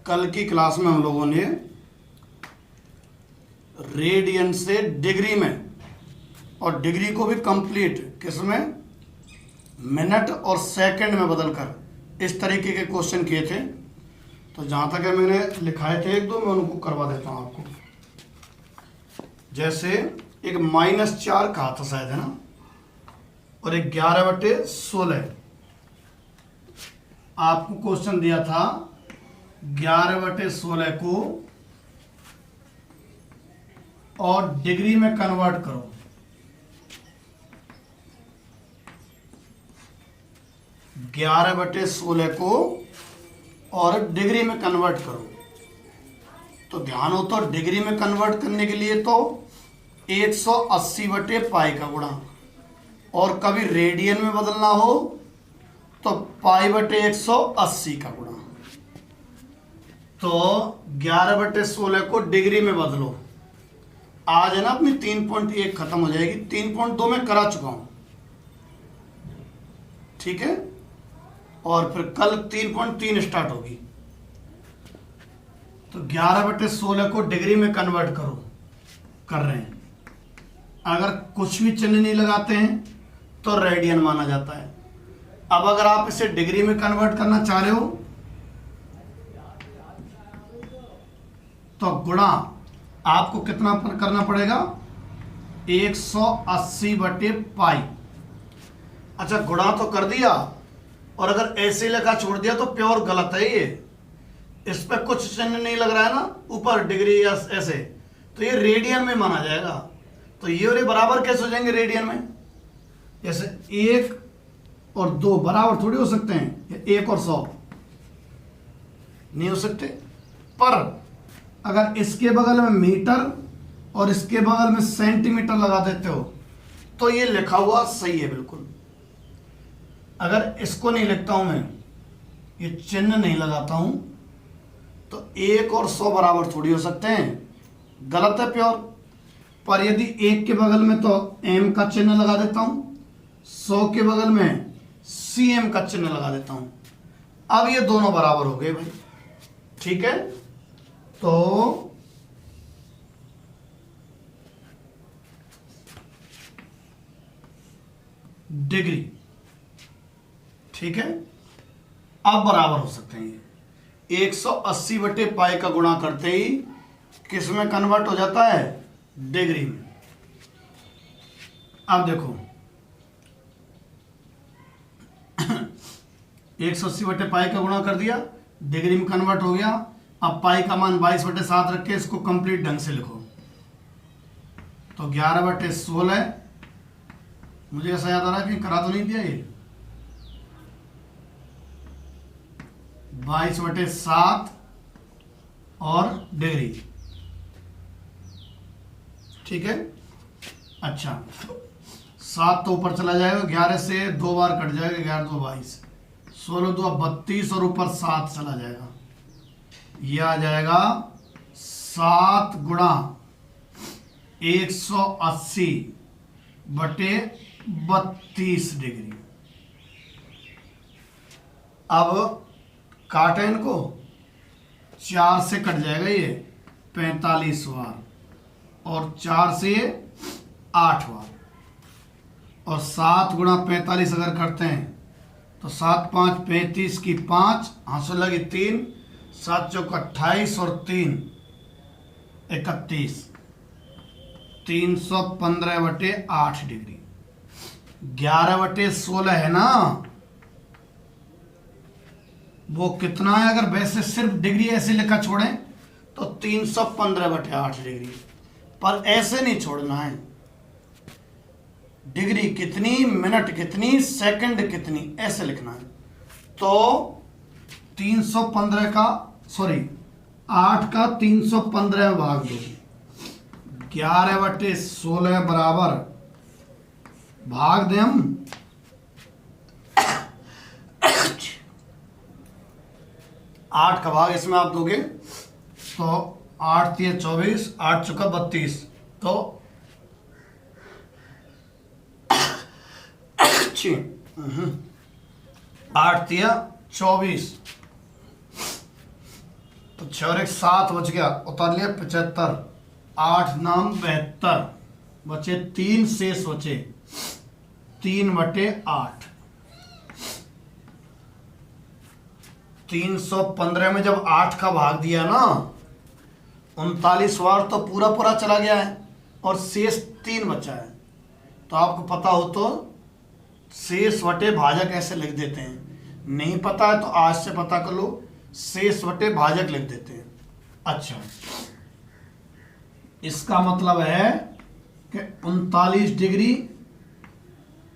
कल की क्लास में हम लोगों ने रेडियन से डिग्री में और डिग्री को भी कंप्लीट किसमें, मिनट और सेकंड में बदलकर इस तरीके के क्वेश्चन किए थे। तो जहाँ तक है मैंने लिखाए थे एक दो, मैं उनको करवा देता हूँ आपको। जैसे एक -4 कहा था शायद, है ना, और एक 11/16 आपको क्वेश्चन दिया था। 11/16 को और डिग्री में कन्वर्ट करो। ग्यारह बटे 16 को और डिग्री में कन्वर्ट करो। तो ध्यान हो, तो डिग्री में कन्वर्ट करने के लिए तो 180/π का गुणा, और कभी रेडियन में बदलना हो तो π/180 का गुणा। तो 11/16 को डिग्री में बदलो। आज है ना अपनी 3.1 खत्म हो जाएगी, 3.2 में करा चुका हूं, ठीक है, और फिर कल 3.3 स्टार्ट होगी। तो 11/16 को डिग्री में कन्वर्ट करो, कर रहे हैं। अगर कुछ भी चिन्ह नहीं लगाते हैं तो रेडियन माना जाता है। अब अगर आप इसे डिग्री में कन्वर्ट करना चाह रहे हो तो गुणा आपको कितना करना पड़ेगा, 180/π। अच्छा, गुणा तो कर दिया, और अगर ऐसे लिखा छोड़ दिया तो प्योर गलत है ये। इस पे कुछ चिन्ह नहीं लग रहा है ना ऊपर, डिग्री या ऐसे, तो ये रेडियन में माना जाएगा। तो ये और ये बराबर कैसे हो जाएंगे रेडियन में? जैसे 1 और 2 बराबर थोड़ी हो सकते हैं, 1 और 100 नहीं हो सकते। पर अगर इसके बगल में मीटर और इसके बगल में सेंटीमीटर लगा देते हो तो ये लिखा हुआ सही है बिल्कुल। अगर इसको नहीं लिखता हूं मैं, ये चिन्ह नहीं लगाता हूं, तो 1 और 100 बराबर थोड़ी हो सकते हैं, गलत है प्योर। पर यदि 1 के बगल में तो m का चिन्ह लगा देता हूं, 100 के बगल में cm का चिन्ह लगा देता हूं, अब ये दोनों बराबर हो गए भाई, ठीक है। तो डिग्री, ठीक है, अब बराबर हो सकते हैं। 180/π का गुणा करते ही किस में कन्वर्ट हो जाता है, डिग्री में। अब देखो 180/π का गुणा कर दिया, डिग्री में कन्वर्ट हो गया। अब पाई का मान 22/7 रख के इसको कंप्लीट ढंग से लिखो। तो 11/16, मुझे ऐसा याद आ रहा है कि करा तो नहीं दिया ये, 22/7 और डिग्री, ठीक है। अच्छा, 7 तो ऊपर चला जाएगा, 11 से 2 बार कट जाएगा, 11 2 22, 16 2 32 और ऊपर 7 चला जाएगा। यह आ जाएगा 7 गुणा 180/32 डिग्री। अब काटे इनको, 4 से कट जाएगा ये 45 बार, और 4 से 8 बार, और 7 गुणा 45 अगर करते हैं तो 7 5 35 की 5, हाँसों लगी 3, 7 चौक 28 और 3 31, 315/8 डिग्री। 11/16 है ना, वो कितना है? अगर वैसे सिर्फ डिग्री ऐसे लिखा छोड़ें तो 315/8 डिग्री, पर ऐसे नहीं छोड़ना है। डिग्री कितनी, मिनट कितनी, सेकंड कितनी, ऐसे लिखना है। तो 315 का, सॉरी 8 का 315 भाग दो, 11/16 बराबर भाग दें हम 8 का भाग इसमें आप दोगे तो 8 3 24, 8 चौका 32, तो 8 3 24, तो 6 और 1 7 बच गया, उतार लिया 75, 8 नाम 72, बचे 3 शेष बचे 3/8। 315 में जब 8 का भाग दिया ना 39 बार तो पूरा पूरा चला गया है और शेष 3 बचा है। तो आपको पता हो तो शेष बटे भाजक ऐसे लिख देते हैं, नहीं पता है तो आज से पता कर लो, शेष बटे भाजक लिख देते हैं। अच्छा, इसका मतलब है कि 39 degree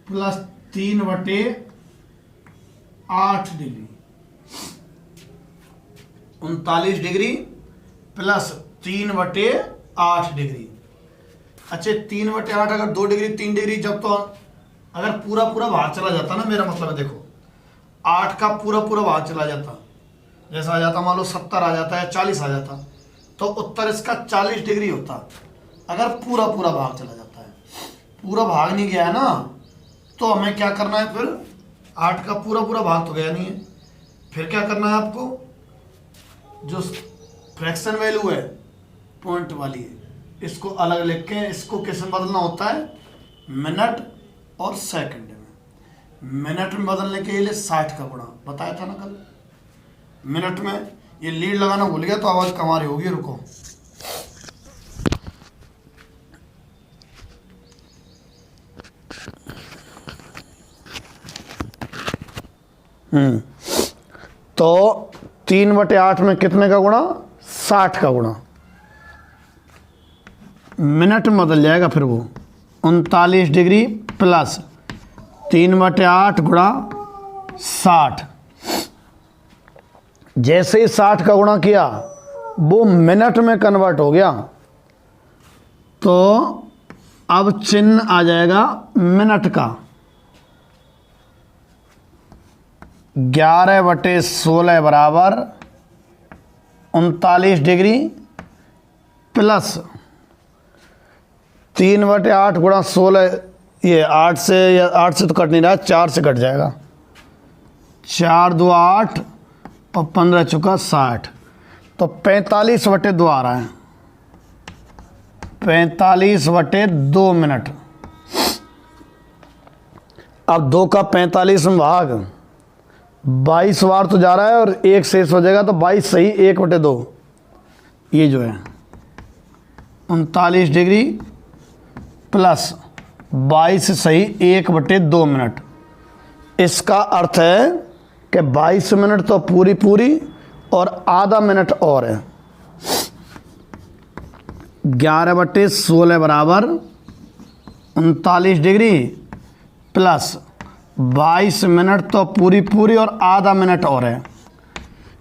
plus 3/8 degree, 39 degree plus 3/8 degree. अच्छा, 3/8 अगर 2 डिग्री 3 डिग्री, जब तो अगर पूरा पूरा भाग चला जाता ना, मेरा मतलब है देखो 8 का पूरा पूरा भाग चला जाता, जैसा आ जाता मान लो 70 आ जाता है, 40 आ जाता, तो उत्तर इसका 40 डिग्री होता अगर पूरा पूरा भाग चला जाता है। पूरा भाग नहीं गया है ना, तो हमें क्या करना है फिर, 8 का पूरा पूरा भाग तो गया नहीं है, फिर क्या करना है आपको, जो फ्रैक्शन वैल्यू है पॉइंट वाली है, इसको अलग लिख के इसको किस में बदलना होता है, मिनट और सेकंड में। मिनट में बदलने के लिए 60 का गुणा बताया था ना कल। मिनट में ये लीड लगाना भूल गया तो आवाज कम आ रही होगी, रुको। तो 3/8 में कितने का गुणा, 60 का गुणा, मिनट में बदल जाएगा फिर वो 39 डिग्री प्लस 3/8 गुणा 60। जैसे ही 60 का गुणा किया वो मिनट में कन्वर्ट हो गया, तो अब चिन्ह आ जाएगा मिनट का। 11/16 बराबर 39 डिग्री प्लस 3/8 गुणा 16, ये 8 से, या 8 से तो कट नहीं रहा, 4 से कट जाएगा, 4 2 8 और 15 चुका 60, तो 45/2 आ रहा है, 45/2 मिनट। अब 2 का 45 में भाग 22 बार तो जा रहा है और 1 शेष हो जाएगा, तो 22 सही 1/2, ये जो है 39 डिग्री प्लस 22 सही 1/2 मिनट। इसका अर्थ है कि 22 मिनट तो पूरी पूरी और आधा मिनट और है। 11/16 बराबर 39 डिग्री प्लस 22 मिनट तो पूरी पूरी और आधा मिनट और है।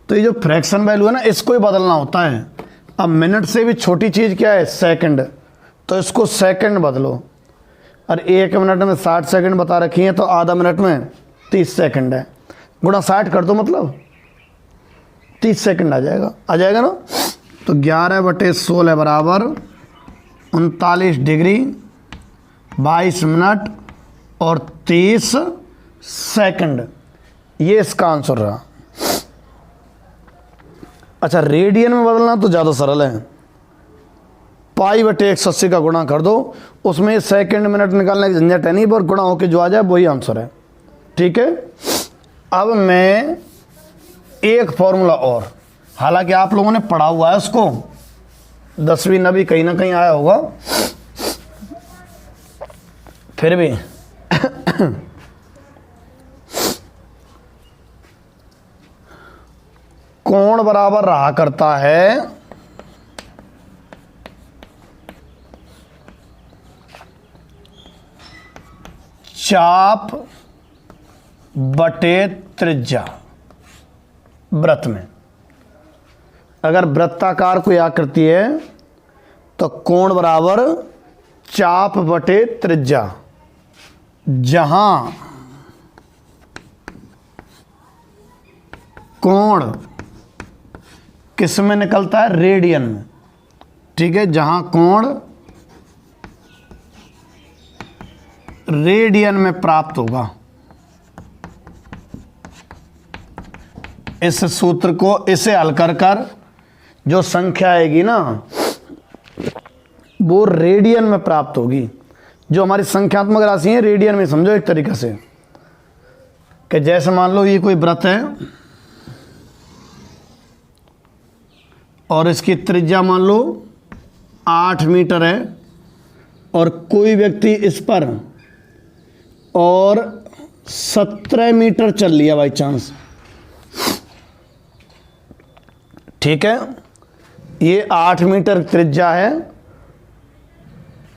तो ये जो फ्रैक्शन वैल्यू है ना, इसको ही बदलना होता है। अब मिनट से भी छोटी चीज़ क्या है, सेकंड, तो इसको सेकंड बदलो। और 1 मिनट में 60 सेकंड बता रखी है, तो आधा मिनट में 30 सेकंड है, गुणा 60 कर दो, मतलब 30 सेकंड आ जाएगा ना। तो 11/16 बराबर 39 डिग्री 22 मिनट और 30 सेकंड, ये इसका आंसर रहा। अच्छा, रेडियन में बदलना तो ज़्यादा सरल है, π/180 का गुणा कर दो, उसमें सेकंड मिनट निकालने की झंझट है नहीं, पर गुणा होके जो आ जाए वही आंसर है। ठीक है, अब मैं एक फॉर्मूला और, हालांकि आप लोगों ने पढ़ा हुआ है उसको, 10वीं नवी कहीं ना कहीं आया होगा, फिर भी कोण बराबर रहा करता है चाप बटे त्रिज्या। वृत्त में अगर वृत्ताकार कोई आकृति है तो कोण बराबर चाप बटे त्रिज्या, जहां कोण किस में निकलता है, रेडियन में। ठीक है, जहां कोण रेडियन में प्राप्त होगा। इस सूत्र को, इसे हल कर कर जो संख्या आएगी ना वो रेडियन में प्राप्त होगी। जो हमारी संख्यात्मक राशि है रेडियन में समझो एक तरीके से, कि जैसे मान लो ये कोई व्रत है और इसकी त्रिज्या मान लो 8 मीटर है और कोई व्यक्ति इस पर और 17 मीटर चल लिया बाई चांस, ठीक है। ये 8 मीटर त्रिज्या है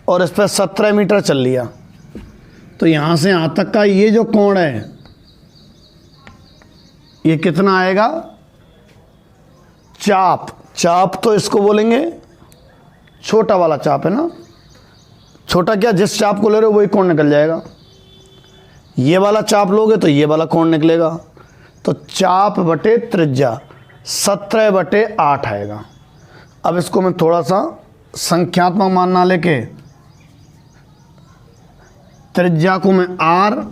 और इस पर 17 मीटर चल लिया, तो यहां से यहां तक का ये जो कोण है ये कितना आएगा? चाप। चाप तो इसको बोलेंगे छोटा वाला चाप है ना, छोटा क्या, जिस चाप को ले रहे हो वही कोण निकल जाएगा। ये वाला चाप लोगे तो ये वाला कोण निकलेगा, तो चाप बटे त्रिज्या 17/8 आएगा। अब इसको मैं थोड़ा सा संख्यात्मक मानना लेके त्रिज्या को मैं r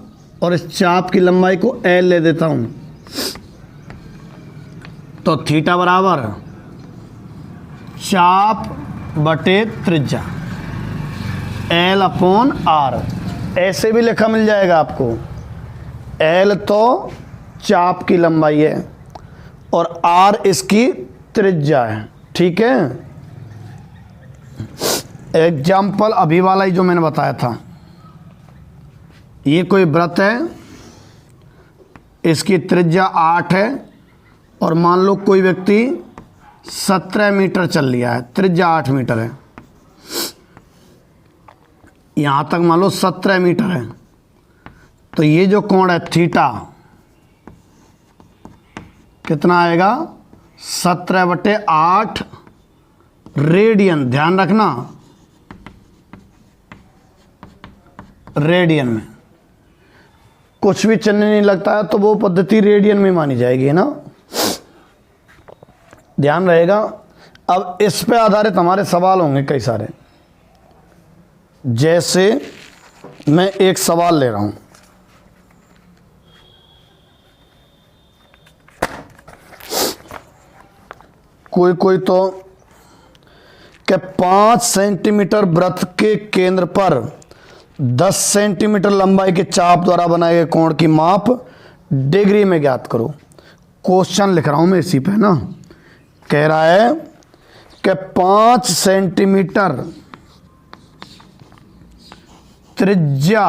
और इस चाप की लंबाई को l ले देता हूं, तो थीटा बराबर चाप बटे त्रिज्या L/r। ऐसे भी लिखा मिल जाएगा आपको, L तो चाप की लंबाई है और R इसकी त्रिज्या है, ठीक है। एग्जाम्पल अभी वाला ही जो मैंने बताया था, ये कोई व्रत है, इसकी त्रिज्या 8 है और मान लो कोई व्यक्ति 17 मीटर चल लिया है, त्रिज्या 8 मीटर है, यहाँ तक मान लो 17 मीटर है, तो ये जो कोण है थीटा कितना आएगा? 17/8 रेडियन। ध्यान रखना रेडियन में, कुछ भी चिन्ह नहीं लगता है तो वो पद्धति रेडियन में मानी जाएगी, है ना, ध्यान रहेगा। अब इस पे आधारित हमारे सवाल होंगे कई सारे। जैसे मैं एक सवाल ले रहा हूं, कोई तो कि 5 सेंटीमीटर वृत्त के केंद्र पर 10 सेंटीमीटर लंबाई के चाप द्वारा बनाए गए कोण की माप डिग्री में ज्ञात करो। क्वेश्चन लिख रहा हूं मैं इसी पे ना, कह रहा है कि 5 सेंटीमीटर त्रिज्या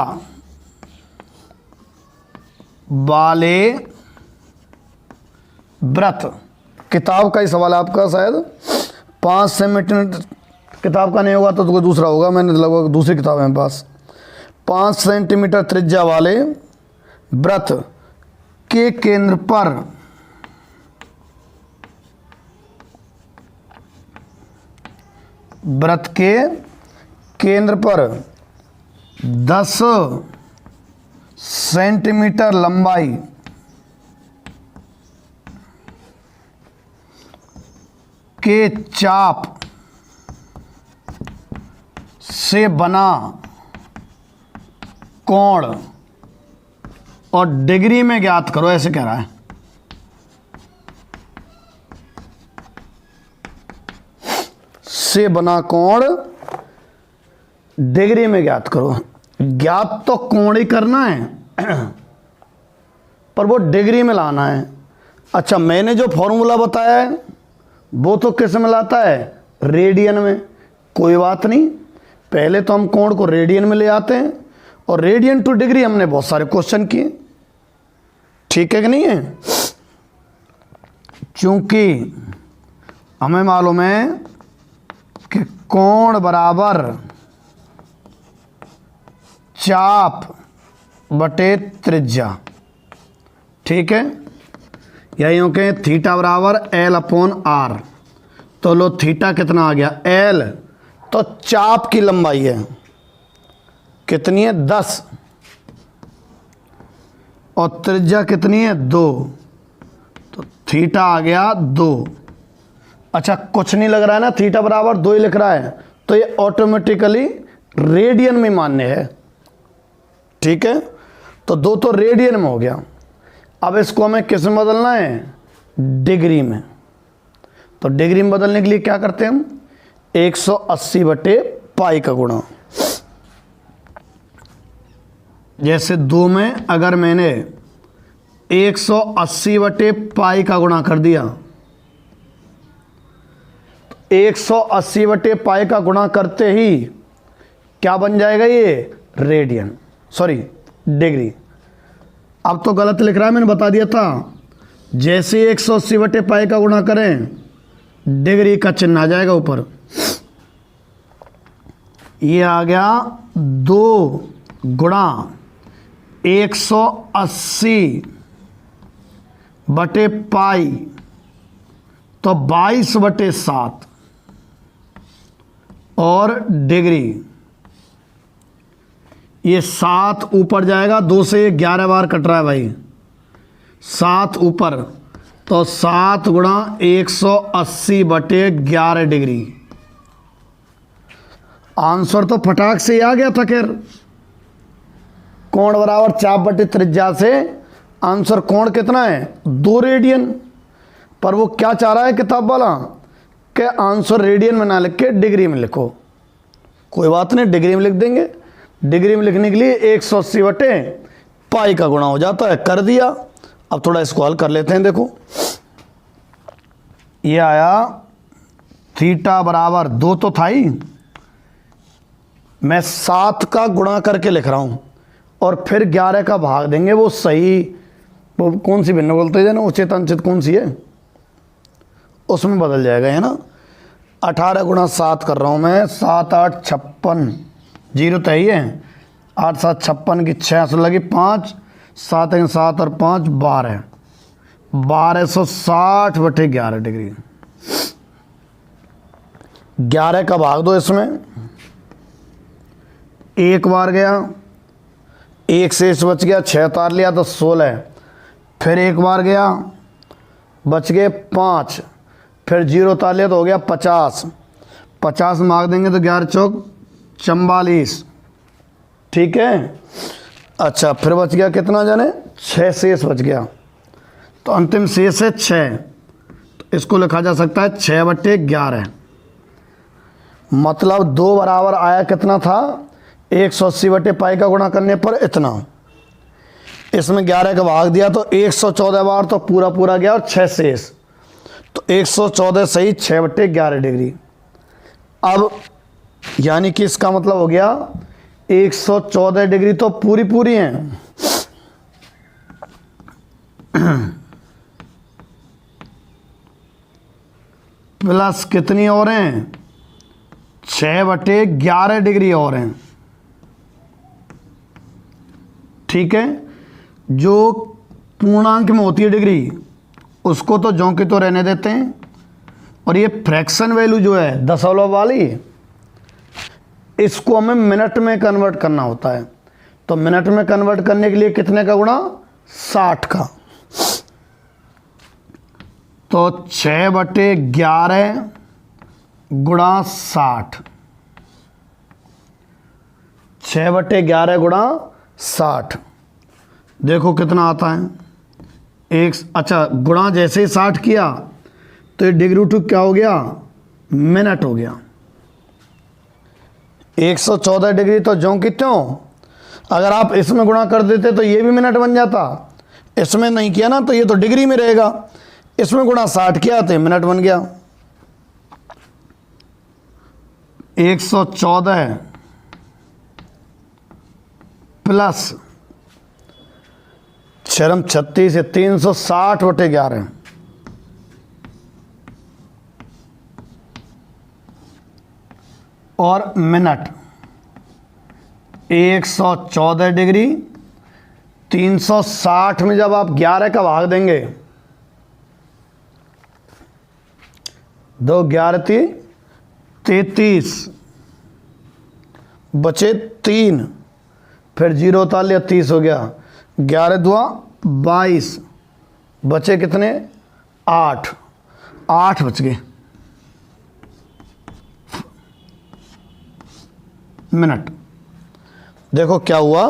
वाले व्रत, किताब का ही सवाल है आपका शायद, 5 सेंटीमीटर, किताब का नहीं होगा तो कोई दूसरा होगा, मैंने लगभग दूसरी किताब है मेरे पास। 5 सेंटीमीटर त्रिज्या वाले व्रत के केंद्र पर व्रत के केंद्र पर 10 सेंटीमीटर लंबाई के चाप से बना कोण और डिग्री में ज्ञात करो, ऐसे कह रहा है। से बना कोण डिग्री में ज्ञात करो। ज्ञात तो कोण ही करना है पर वो डिग्री में लाना है। अच्छा, मैंने जो फॉर्मूला बताया है वो तो किस में लाता है? रेडियन में। कोई बात नहीं, पहले तो हम कोण को रेडियन में ले आते हैं और रेडियन टू डिग्री हमने बहुत सारे क्वेश्चन किए, ठीक है कि नहीं है। क्योंकि हमें मालूम है कि कोण बराबर चाप बटे त्रिज्या, ठीक है। या यूं के थीटा बराबर L/r। तो लो थीटा कितना आ गया? L तो चाप की लंबाई है, कितनी है? 10, और त्रिज्या कितनी है? 2, तो थीटा आ गया 2। अच्छा, कुछ नहीं लग रहा है ना, थीटा बराबर 2 ही लिख रहा है, तो ये ऑटोमेटिकली रेडियन में मान्य है, ठीक है। तो 2 तो रेडियन में हो गया। अब इसको हमें किस में बदलना है? डिग्री में। तो डिग्री में बदलने के लिए क्या करते हैं हम, 180 बटे पाई का गुणा। जैसे 2 में अगर मैंने 180 बटे पाई का गुणा कर दिया, 180 बटे पाई का गुणा करते ही क्या बन जाएगा, ये रेडियन, सॉरी डिग्री। अब तो गलत लिख रहा है, मैंने बता दिया था। जैसे 180 बटे पाई का गुणा करें, डिग्री का चिन्ह आ जाएगा ऊपर। ये आ गया 2 गुणा 180 बटे पाई, तो 22 बटे 7 और डिग्री। ये 7 ऊपर जाएगा, 2 से 11 बार कट रहा है भाई, 7 ऊपर, तो 7 गुणा 180 बटे 11 डिग्री। आंसर तो फटाक से ही आ गया था। खैर कोण बराबर चाप बटे त्रिज्या से आंसर कोण कितना है, 2 रेडियन। पर वो क्या चाह रहा है किताब वाला, कि आंसर रेडियन में ना लिख के डिग्री में लिखो। कोई बात नहीं, डिग्री में लिख देंगे। डिग्री में लिखने के लिए 180 बटे पाई का गुणा हो जाता है, कर दिया। अब थोड़ा इसको हल कर लेते हैं। देखो ये आया थीटा बराबर 2 तो था ही, मैं 7 का गुणा करके लिख रहा हूं और फिर 11 का भाग देंगे। वो सही, वो कौन सी भिन्न बोलते हैं ना, उचित अनुचित कौन सी है, उसमें बदल जाएगा, है ना। 18 गुणा 7 कर रहा हूं मैं, 7 8 56, जीरो तो ही है, 8 7 56 की 6 लगी 5, 7 1 7 और 5 12, 1260 बटे 11 डिग्री। 11 का भाग दो इसमें, एक बार गया, 1 से इस बच गया, 6 उतार लिया तो 16, फिर एक बार गया, बच गए 5, फिर 0 उतार लिया तो हो गया 50, 50 मार्क देंगे तो 11 चौक 44, ठीक है। अच्छा फिर बच गया कितना जाने, 6 शेष बच गया, तो अंतिम शेष है 6, तो इसको लिखा जा सकता है 6 बटे 11। मतलब 2 बराबर आया कितना था, 180 बटे पाई का गुणा करने पर इतना। इसमें 11 का भाग दिया तो 114 बार तो पूरा पूरा गया और 6 शेष, तो 114 सही 6 बटे 11 डिग्री। अब यानी कि इसका मतलब हो गया 114 डिग्री तो पूरी पूरी हैं, प्लस कितनी और हैं, 6 बटे 11 डिग्री और हैं, ठीक है। जो पूर्णांक में होती है डिग्री उसको तो ज्यों की तो रहने देते हैं, और ये फ्रैक्शन वैल्यू जो है दशमलव वाली, इसको हमें मिनट में कन्वर्ट करना होता है। तो मिनट में कन्वर्ट करने के लिए कितने का गुणा, 60 का। तो 6 बटे 11 गुणा 60, 6 बटे 11 गुणा 60, देखो कितना आता है, एक, अच्छा गुणा जैसे ही 60 किया तो ये डिग्री रूट क्या हो गया, मिनट हो गया। 114 डिग्री तो ज्यों की त्यों, अगर आप इसमें गुणा कर देते तो ये भी मिनट बन जाता, इसमें नहीं किया ना तो ये तो डिग्री में रहेगा, इसमें गुणा 60 किया तो मिनट बन गया। 114 प्लस 36 है 360 बटे 11, और मिनट 114 डिग्री 360 में जब आप 11 का भाग देंगे, 2 11 33 बचे 3, फिर 0 उतार लिया 30 हो गया, 11 दुआ 22, बचे कितने 8, 8 बच गए मिनट। देखो क्या हुआ,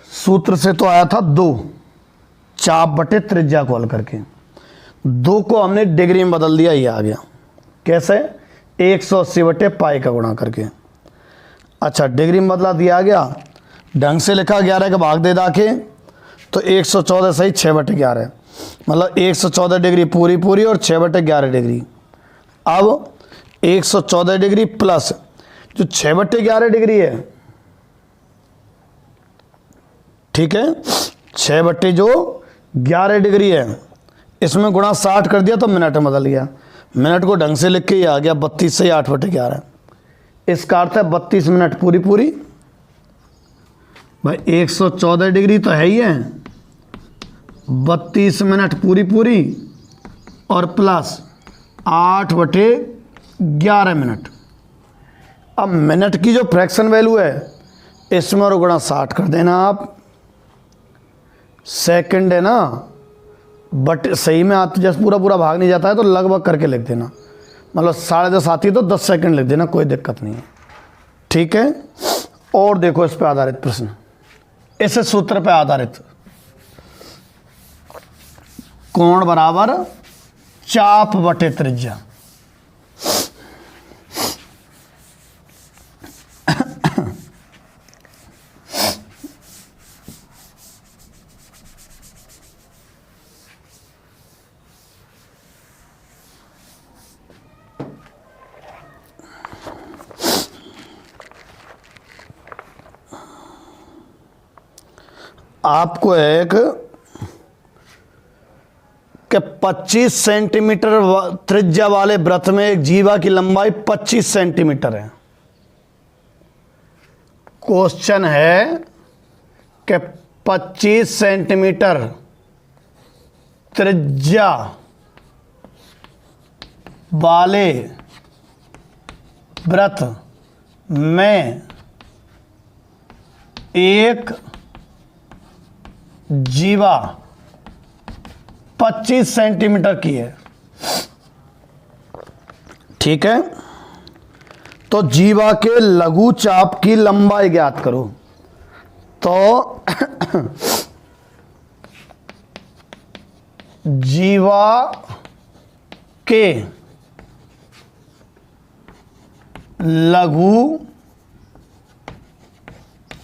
सूत्र से तो आया था 2, चाप बटे त्रिज्या को हल करके, 2 को हमने डिग्री में बदल दिया, ये आ गया। कैसे? 180/π का गुणा करके। अच्छा, डिग्री में बदला दिया गया, ढंग से लिखा 11 का भाग दे दाके तो 114 सही 6/11, मतलब 114 डिग्री पूरी पूरी और 6/11 डिग्री। अब 114 डिग्री प्लस जो 6/11 डिग्री है, ठीक है, 6/11 डिग्री है, इसमें गुणा 60 कर दिया तो मिनट में बदल गया। मिनट को ढंग से लिख के ही आ गया 32 से 8/11। इसका अर्थ है 32 मिनट पूरी पूरी। भाई 114 डिग्री तो है ही है, 32 मिनट पूरी पूरी और प्लस 8/11 मिनट। अब मिनट की जो फ्रैक्शन वैल्यू है इसमें और गुणा 60 कर देना आप। सेकंड है ना, बट सही में आते जैसे पूरा पूरा भाग नहीं जाता है तो लगभग करके लिख देना, मतलब 10.5 आती है तो 10 सेकंड लिख देना, कोई दिक्कत नहीं है, ठीक है। और देखो इस पे आधारित प्रश्न, इस सूत्र पे आधारित, कोण बराबर चाप बटे त्रिज्या। आपको एक कि 25 सेंटीमीटर त्रिज्या वाले वृत्त में एक जीवा की लंबाई 25 सेंटीमीटर है। क्वेश्चन है कि 25 सेंटीमीटर त्रिज्या वाले वृत्त में एक जीवा 25 सेंटीमीटर की है, ठीक है। तो जीवा के लघु चाप की लंबाई ज्ञात करो। तो जीवा के लघु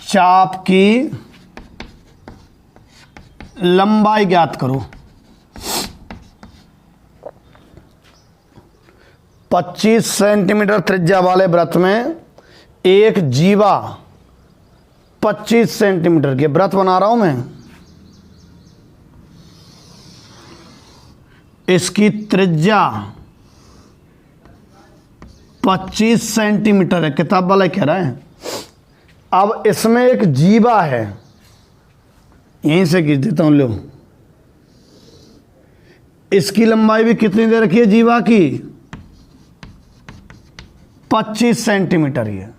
चाप की लंबाई ज्ञात करो। 25 सेंटीमीटर त्रिज्या वाले वृत्त में एक जीवा 25 सेंटीमीटर के वृत्त बना रहा हूं मैं, इसकी त्रिज्या 25 सेंटीमीटर है, किताब वाला कह रहा है। अब इसमें एक जीवा है, यहीं से खींच देता हूं, लो, इसकी लंबाई भी कितनी दे रखी है जीवा की? 25 सेंटीमीटर ही है।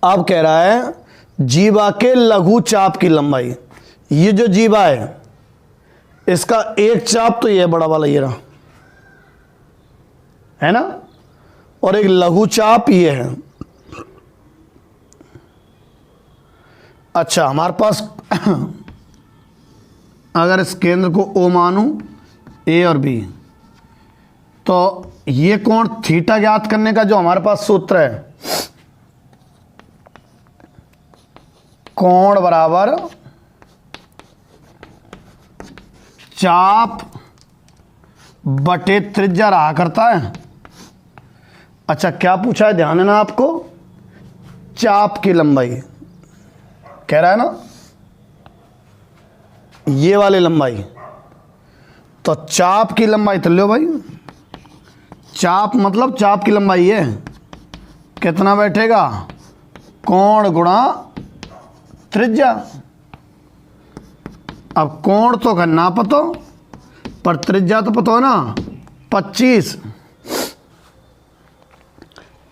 अब कह रहा है जीवा के लघु चाप की लंबाई, ये जो जीवा है इसका एक चाप तो ये बड़ा वाला ये रहा है ना, और एक लघु चाप ये है। अच्छा, हमारे पास अगर इस केंद्र को O मानूं, A और B, तो ये कोण थीटा ज्ञात करने का जो हमारे पास सूत्र है, कोण बराबर चाप बटे त्रिज्या रहा करता है। अच्छा, क्या पूछा है, ध्यान है ना आपको? चाप की लंबाई कह रहा है ना, ये वाली लंबाई। तो चाप की लंबाई तो लो भाई, चाप मतलब चाप की लंबाई है, कितना बैठेगा? कोण गुणा त्रिज्या। अब कोण तो करना पतो, पर त्रिज्या तो पता हो ना, 25।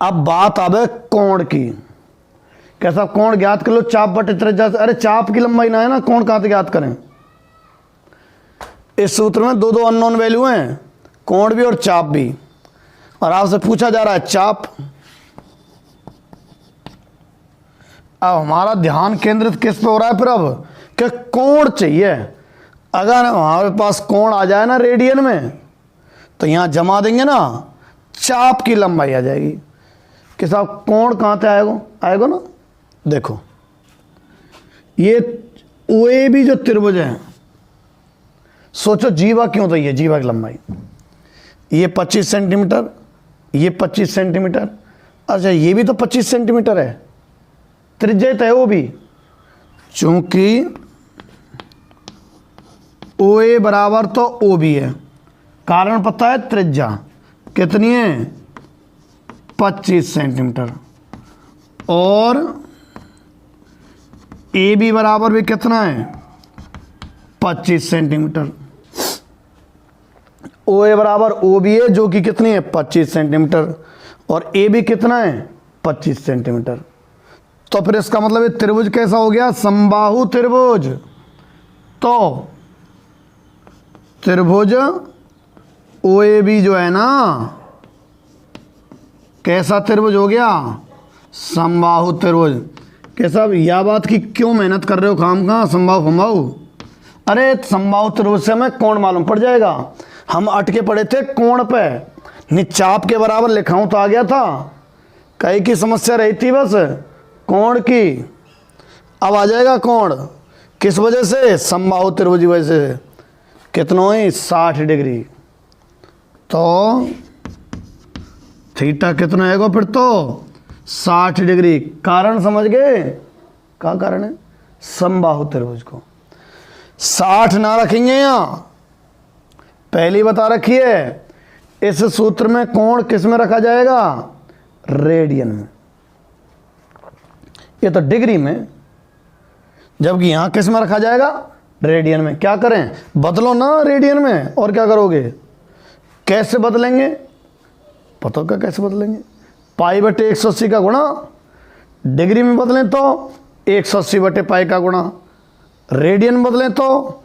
अब बात आवे कोण की, कैसा कोण ज्ञात कर लो चाप बटे त्रिज्या से। अरे चाप की लंबाई ना है ना, कोण कहां से ज्ञात करें? इस सूत्र में दो अननोन वैल्यू हैं, कोण भी और चाप भी, और आपसे पूछा जा रहा है चाप। अब हमारा ध्यान केंद्रित किस पे हो रहा है फिर? अब कि कोण चाहिए। अगर हमारे पास कोण आ जाए ना रेडियन में, तो यहाँ जमा देंगे ना, चाप की लंबाई आ जाएगी कि साहब कोण कहाँ से आएगा ना। देखो ये ओए भी जो त्रिभुज है, सोचो जीवा क्यों, तो ये जीवा की लंबाई ये 25 सेंटीमीटर, ये 25 सेंटीमीटर, अच्छा ये भी तो 25 सेंटीमीटर है, त्रिज्या है वो भी, चूंकि ओ ए बराबर तो ओ भी है, कारण पता है त्रिज्या कितनी है 25 सेंटीमीटर, और ए बी बराबर भी कितना है 25 सेंटीमीटर, ओ ए बराबर ओ बी है जो कि कितनी है 25 सेंटीमीटर, और ए बी कितना है 25 सेंटीमीटर। तो फिर इसका मतलब ये त्रिभुज कैसा हो गया, समबाहु त्रिभुज। तो त्रिभुज ओ ए बी जो है ना, कैसा त्रिभुज हो गया, समबाहु त्रिभुज। कैसा, यह बात की क्यों मेहनत कर रहे हो खाम खा, समबाहु फंबाहु, अरे समबाहु त्रिभुज से हमें कोण मालूम पड़ जाएगा। हम अटके पड़े थे कोण पे, निचाप के बराबर लिखाऊं तो आ गया था, कई की समस्या रही थी बस कोण की। अब आ जाएगा कोण, किस वजह से, समबाहु त्रिभुज की वजह से। कितना है 60 डिग्री, तो थीटा कितना आएगा फिर, तो 60 डिग्री। कारण समझ गए, क्या कारण है, समबाहु त्रिभुज को 60 ना रखेंगे, यहाँ पहली बता रखी है, इस सूत्र में कोण किस में रखा जाएगा, रेडियन में, ये तो डिग्री में, जबकि यहां किस में रखा जाएगा, रेडियन में। क्या करें, बदलो ना रेडियन में, और क्या करोगे, कैसे बदलेंगे, पता क्या कैसे बदलेंगे, पाई बटे 180 का गुणा, डिग्री में बदलें तो 180 बटे पाई का गुणा, रेडियन बदलें तो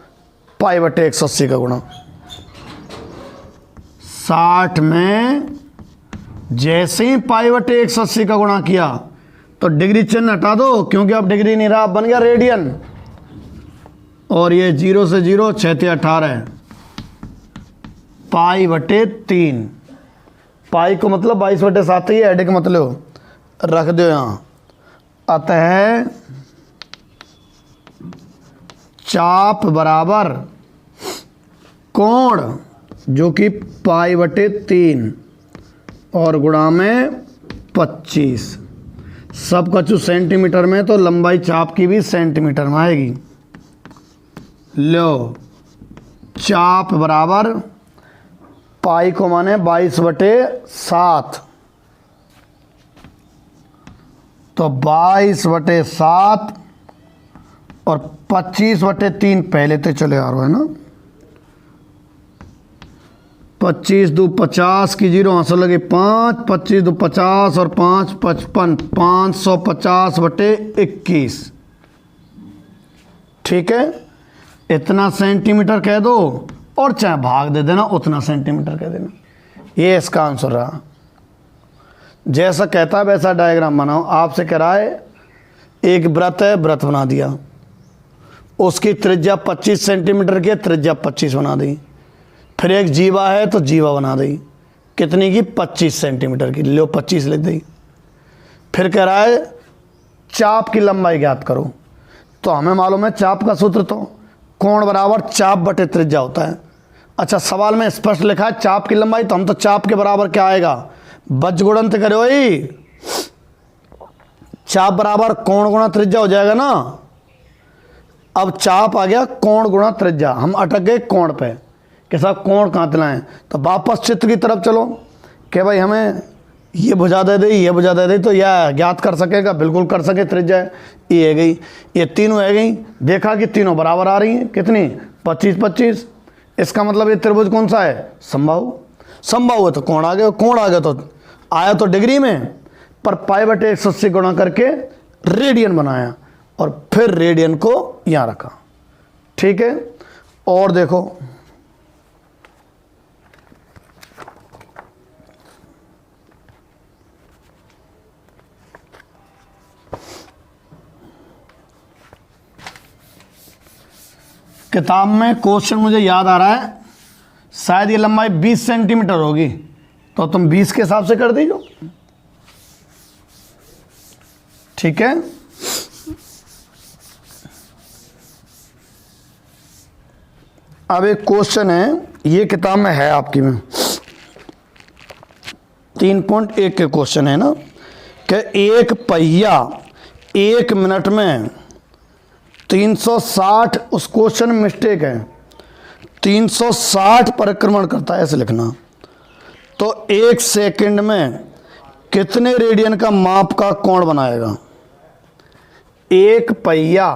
पाई बटे 180 का गुणा। 60 में जैसे ही पाई बटे 180 का गुणा किया तो डिग्री चिन्ह हटा दो, क्योंकि अब डिग्री नहीं रहा, अब बन गया रेडियन, और ये 0 से 0 6 से 18 पाई बटे 3, पाई को मतलब 22 बटे 7 ही है, का मतलब रख दो यहाँ। अतः चाप बराबर कोण जो कि पाई बटे 3 और गुणा में 25, सब कछु सेंटीमीटर में, तो लंबाई चाप की भी सेंटीमीटर में आएगी। लो चाप बराबर पाई को माने 22 बटे 7, तो 22 बटे 7 और 25 बटे 3 पहले तो चले आ रहा है ना, 25 दो 50 की 0 आंसर लगे 5, 25 दो 50 और 5 55, 550 बटे 21, ठीक है। इतना सेंटीमीटर कह दो और चाहे भाग दे देना, उतना सेंटीमीटर कह देना, ये इसका आंसर रहा। जैसा कहता है वैसा डायग्राम बनाओ। आपसे कह रहा है एक वृत्त है, वृत्त बना दिया, उसकी त्रिज्या 25 सेंटीमीटर की, त्रिज्या 25 बना दी। फिर एक जीवा है तो जीवा बना दी, कितनी की 25 सेंटीमीटर की, लो 25 लिख दी। फिर कह रहा है चाप की लंबाई ज्ञात करो, तो हमें मालूम है चाप का सूत्र तो कोण बराबर चाप बटे त्रिज्या होता है। अच्छा सवाल में स्पष्ट लिखा है चाप की लंबाई, तो हम तो चाप के बराबर क्या आएगा, बज गुणंत करो ही, चाप बराबर कोण गुणा त्रिज्या हो जाएगा ना। अब चाप आ गया कोण गुणा त्रिज्या, हम अटक गए कोण पे कि साहब कोण कहाँ तलाएं, तो वापस चित्र की तरफ चलो कि भाई हमें ये भुजा दे दी, ये भुजा दे दी, तो यह ज्ञात कर सकेगा, बिल्कुल कर सके। त्रिज्या ये है गई, ये तीनों है गई, देखा कि तीनों बराबर आ रही हैं, कितनी 25 25, इसका मतलब ये त्रिभुज कौन सा है, समबाहु। समबाहु है तो कोण आ गया, कोण आ गया तो आया तो डिग्री में, पर पाई बटे 180 गुणा करके रेडियन बनाया, और फिर रेडियन को यहाँ रखा, ठीक है। और देखो किताब में क्वेश्चन मुझे याद आ रहा है, शायद ये लंबाई 20 सेंटीमीटर होगी, तो तुम 20 के हिसाब से कर दीजिए। ठीक है, अब एक क्वेश्चन है, ये किताब में है आपकी में, 3.1 के क्वेश्चन है ना, कि एक पहिया 1 मिनट में 360, उस क्वेश्चन में मिस्टेक है, 360 परिक्रमण करता है, ऐसे लिखना। तो 1 सेकंड में कितने रेडियन का माप का कोण बनाएगा? एक पहिया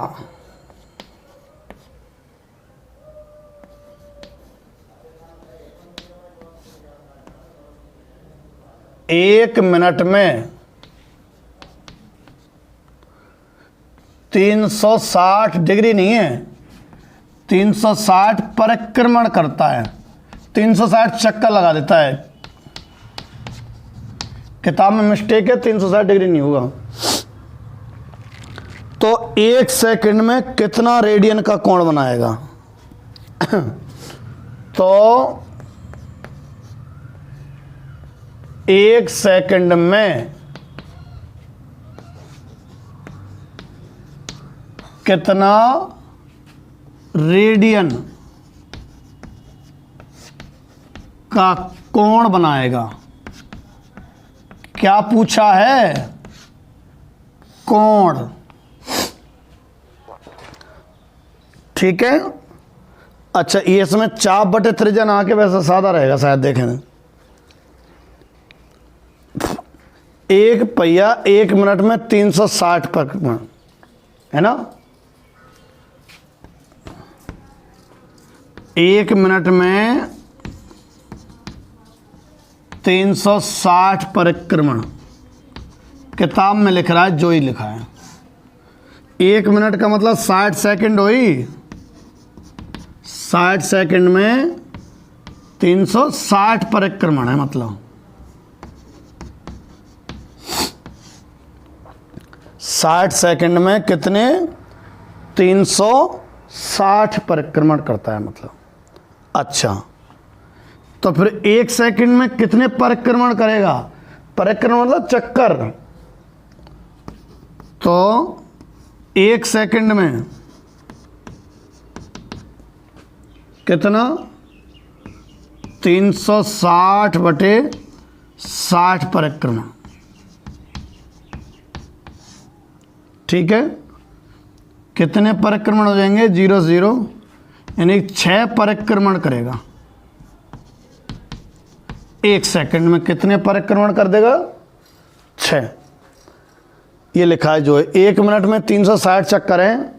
1 मिनट में 360 डिग्री नहीं है, 360 परिक्रमण करता है, 360 चक्कर लगा देता है। किताब में मिस्टेक है, 360 डिग्री नहीं होगा। तो 1 सेकंड में कितना रेडियन का कोण बनाएगा? तो 1 सेकंड में कितना रेडियन का कोण बनाएगा? क्या पूछा है? कोण। ठीक है, अच्छा ये इसमें चाप बटे त्रिज्या आके वैसा सादा रहेगा शायद, देखें। एक पहिया 1 मिनट में 360 परिक्रमण है ना, 1 मिनट में 360 परिक्रमण किताब में लिख रहा है, जो ही लिखा है। 1 मिनट का मतलब 60 सेकंड हुई, 60 सेकंड में 360 परिक्रमण है, मतलब 60 सेकंड में कितने? 360 परिक्रमण करता है, मतलब। अच्छा, तो फिर 1 सेकंड में कितने परिक्रमण करेगा? परिक्रमण मतलब चक्कर। तो 1 सेकंड में कितना? 360 बटे 60 परिक्रमण। ठीक है, कितने परिक्रमण हो जाएंगे? 0 0, यानी 6 परिक्रमण करेगा। 1 सेकंड में कितने परिक्रमण कर देगा? 6। ये लिखा है जो है, 1 मिनट में 360 चक्कर हैं,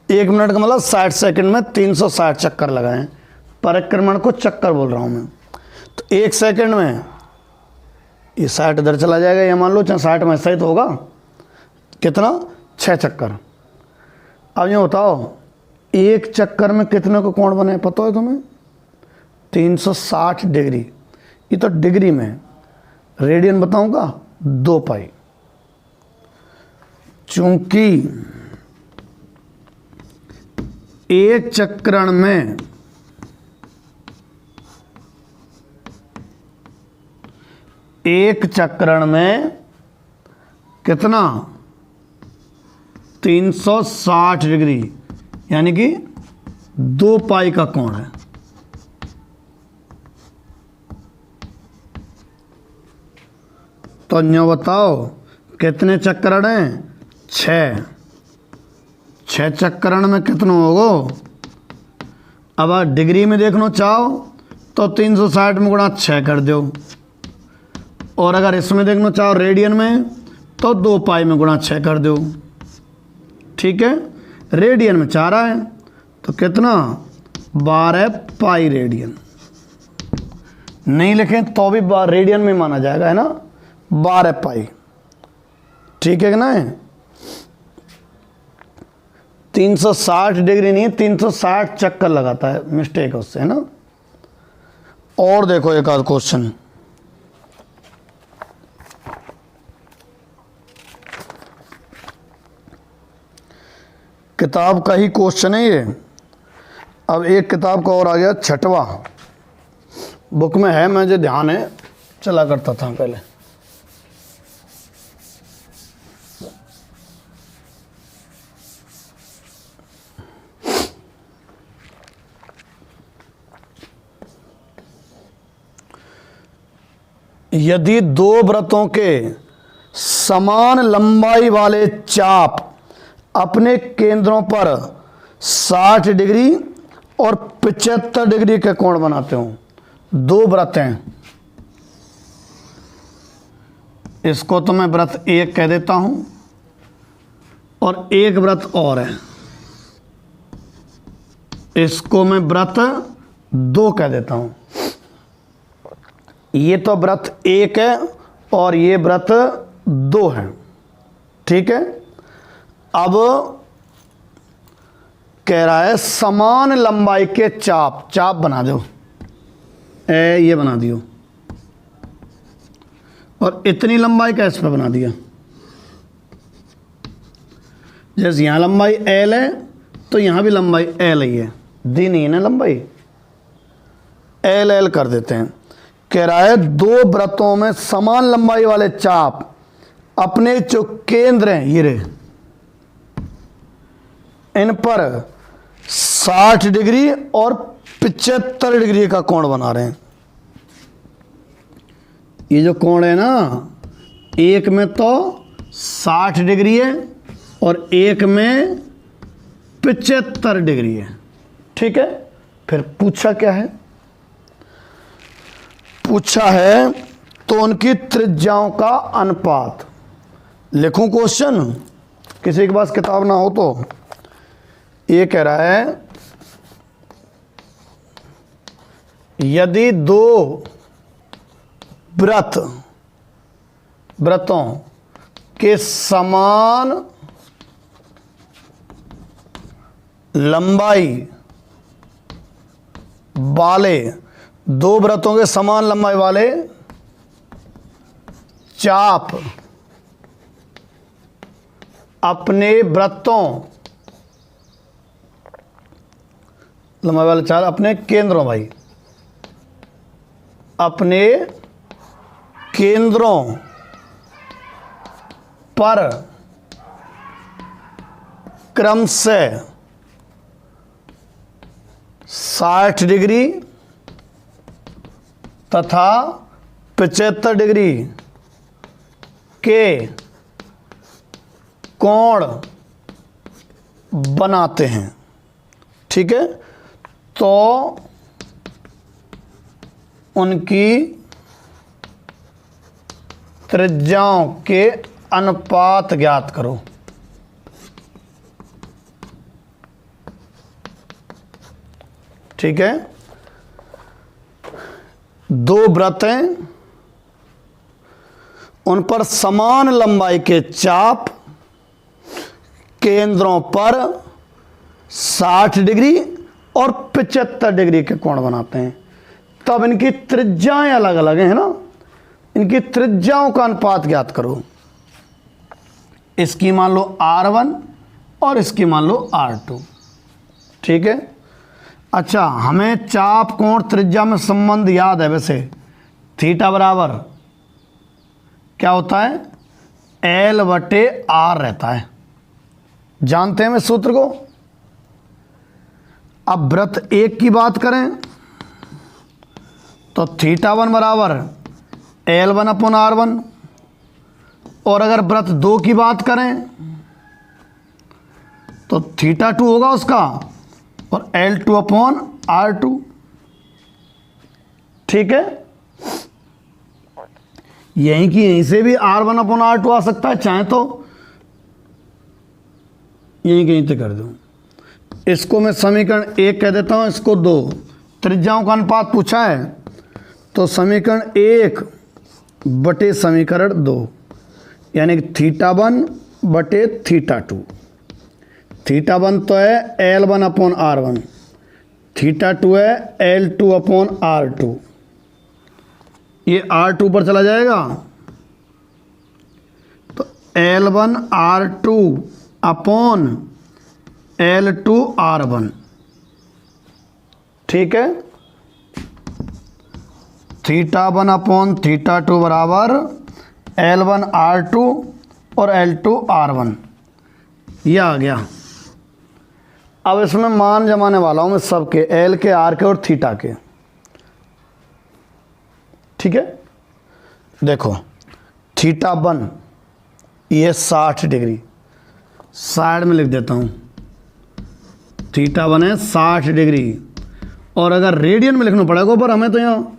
1 मिनट का मतलब 60 सेकंड में 360 चक्कर लगाएं। परिक्रमण को चक्कर बोल रहा हूं मैं। तो 1 सेकंड में ये 60 इधर चला जाएगा, ये मान लो 60 में सही तो होगा, कितना? 6 चक्कर। अब ये बताओ, 1 चक्कर में कितने को कोण बने, पता है तुम्हें? 360 डिग्री। ये तो डिग्री में, रेडियन बताऊंगा 2 पाई। चूंकि 1 चक्रण में कितना? 360 डिग्री, यानी कि 2 पाई का कोण है। तो न्यू बताओ कितने चक्रण हैं? 6 चक्रण में कितना होगा? अब आप डिग्री में देखना चाहो तो 360 में गुणा 6 कर दो, और अगर इसमें देखना चाहो रेडियन में तो 2 पाई में गुणा 6 कर दो। ठीक है, रेडियन में 4 है तो कितना? 12 पाई रेडियन। नहीं लिखें तो भी रेडियन में माना जाएगा, है ना, 12 पाई। ठीक है कि ना? 360 डिग्री नहीं, 360 चक्कर लगाता है, मिस्टेक है उससे, है ना। और देखो एक आध क्वेश्चन, किताब का ही क्वेश्चन है ये, अब एक किताब का और आ गया, छठवा। बुक में है, मुझे ध्यान है, चला करता था पहले। यदि दो वृत्तों के समान लंबाई वाले चाप अपने केंद्रों पर 60 डिग्री और 75 डिग्री के कोण बनाते हो, दो वृत्त हैं, इसको तो मैं वृत्त एक कह देता हूं और एक वृत्त और है, इसको मैं वृत्त दो कह देता हूं। ये तो वृत्त एक है और ये वृत्त दो है, ठीक है। अब कह रहा है समान लंबाई के चाप, चाप बना दो, ये बना दियो, और इतनी लंबाई का इस पे बना दिया। जैसे यहां लंबाई L है तो यहां भी लंबाई L ही है, दी नहीं है ना लंबाई, L कर देते हैं। कह रहा है दो वृत्तों में समान लंबाई वाले चाप अपने जो केंद्र हैं ये रहे, इन पर 60 डिग्री और 75 डिग्री का कोण बना रहे हैं। ये जो कोण है ना, एक में तो 60 डिग्री है और एक में 75 डिग्री है, ठीक है। फिर पूछा क्या है, पूछा है तो उनकी त्रिज्याओं का अनुपात। लिखूं क्वेश्चन, किसी के पास किताब ना हो तो। ये कह रहा है यदि दो वृत्तों के समान लंबाई वाले, दो वृत्तों के समान लंबाई वाले चाप अपने वृत्तों, लंबाई वाले चाप अपने केंद्रों, भाई अपने केंद्रों पर क्रम से 60 डिग्री तथा 75 डिग्री के कोण बनाते हैं, ठीक है। तो उनकी त्रिज्याओं के अनुपात ज्ञात करो। ठीक है, दो वृत्त हैं, उन पर समान लंबाई के चाप केंद्रों पर 60 डिग्री और 75 डिग्री के कोण बनाते हैं। तब इनकी त्रिज्याएं अलग अलग हैं, है ना। इनकी त्रिज्याओं का अनुपात ज्ञात करो। इसकी मान लो R1 और इसकी मान लो R2, ठीक है। अच्छा, हमें चाप कोण त्रिज्या में संबंध याद है वैसे। थीटा बराबर क्या होता है, L/R रहता है, जानते हैं मैं सूत्र को। अब वृत्त एक की बात करें तो θ1 बराबर L1/R1, और अगर वृत्त दो की बात करें तो θ2 होगा उसका और L2/R2, ठीक है। यहीं की यहीं से भी R1/R2 आ सकता है, चाहे तो यहीं कहीं से कर दूं। इसको मैं समीकरण 1 कह देता हूं, इसको 2। त्रिज्याओं का अनुपात पूछा है तो समीकरण 1 बटे समीकरण 2, यानी कि θ1 बटे θ2। θ1 तो है L1/R1, θ2 है L2/R2। ये R2 पर चला जाएगा तो L1R2 अपॉन L2R1, ठीक है। θ1 अपॉन θ2 बराबर L1 R2 और L2 R1, ये आ गया। अब इसमें मान जमाने वाला हूं मैं सबके, L के, R के और थीटा के। ठीक है, देखो θ1 ये 60 डिग्री, साइड में लिख देता हूं, θ1 है 60 डिग्री। और अगर रेडियन में लिखना पड़ेगा ऊपर हमें तो यहाँ,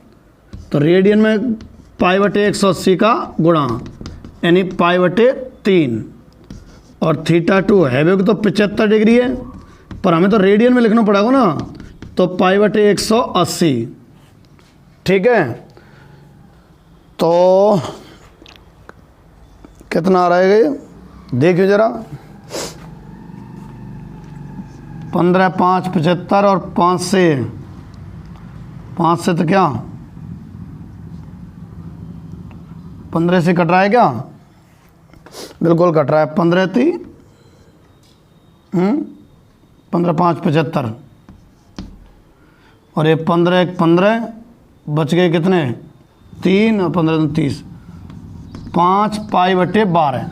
तो रेडियन में π/180 का गुणा यानी π/3, और θ2 है भी तो 75 डिग्री है, पर हमें तो रेडियन में लिखना पड़ेगा ना, तो π/180। ठीक है, तो कितना आ रहा है ये देखिए जरा, 15 5 75 और 5 से तो क्या 15 से कट रहा है क्या? बिल्कुल कट रहा है। 15 3 15 5 75 और ये 15 1 15, बच गए कितने 3 और 15 2 30, 5 π/12।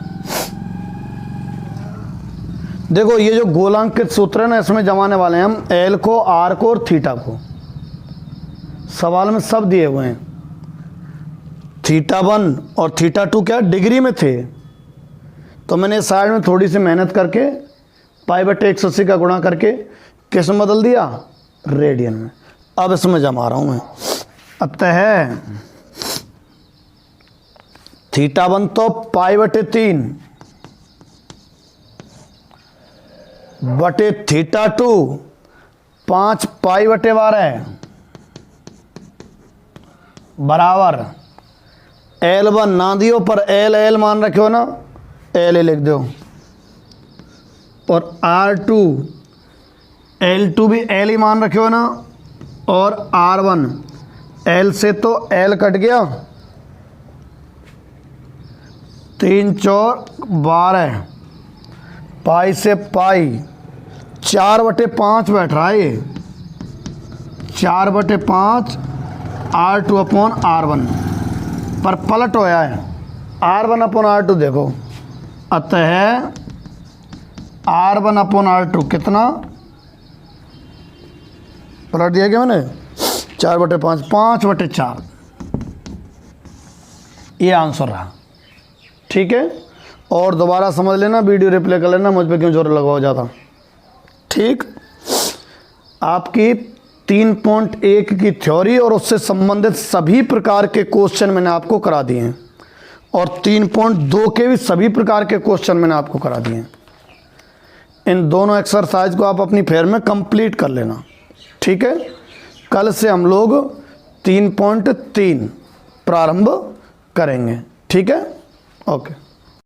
देखो ये जो गोलांकित सूत्र है ना, इसमें जमाने वाले हैं हम एल को, आर को और थीटा को। सवाल में सब दिए हुए हैं। θ1 और θ2 क्या डिग्री में थे, तो मैंने साइड में थोड़ी सी मेहनत करके π/180 का गुणा करके किस में बदल दिया, रेडियन में। अब इसमें जमा रहा हूं मैं। अतः θ1 तो π/3 बटे θ2 5 π/12 बराबर L1 ना दियो पर L मान रखे हो ना, L लिख दो, और R2 L2 भी L ही मान रखे हो ना, और R1 L से तो L कट गया, 3 4 12, पाई से पाई 4/5 बैठ रहा है ये, 4/5 R2 अपॉन R1 पर पलट होया है, R1 अपॉन R2 देखो। अतः R1 अपॉन R2 कितना पलट दिया क्या मैंने, 4/5 5/4, ये आंसर रहा। ठीक है, और दोबारा समझ लेना, वीडियो रिप्ले कर लेना, मुझ पे क्यों जोर लगाओ ज़्यादा। ठीक, आपकी 3.1 की थ्योरी और उससे संबंधित सभी प्रकार के क्वेश्चन मैंने आपको करा दिए हैं, और 3.2 के भी सभी प्रकार के क्वेश्चन मैंने आपको करा दिए हैं। इन दोनों एक्सरसाइज को आप अपनी फेयर में कंप्लीट कर लेना। ठीक है, कल से हम लोग 3.3 प्रारंभ करेंगे। ठीक है, ओके।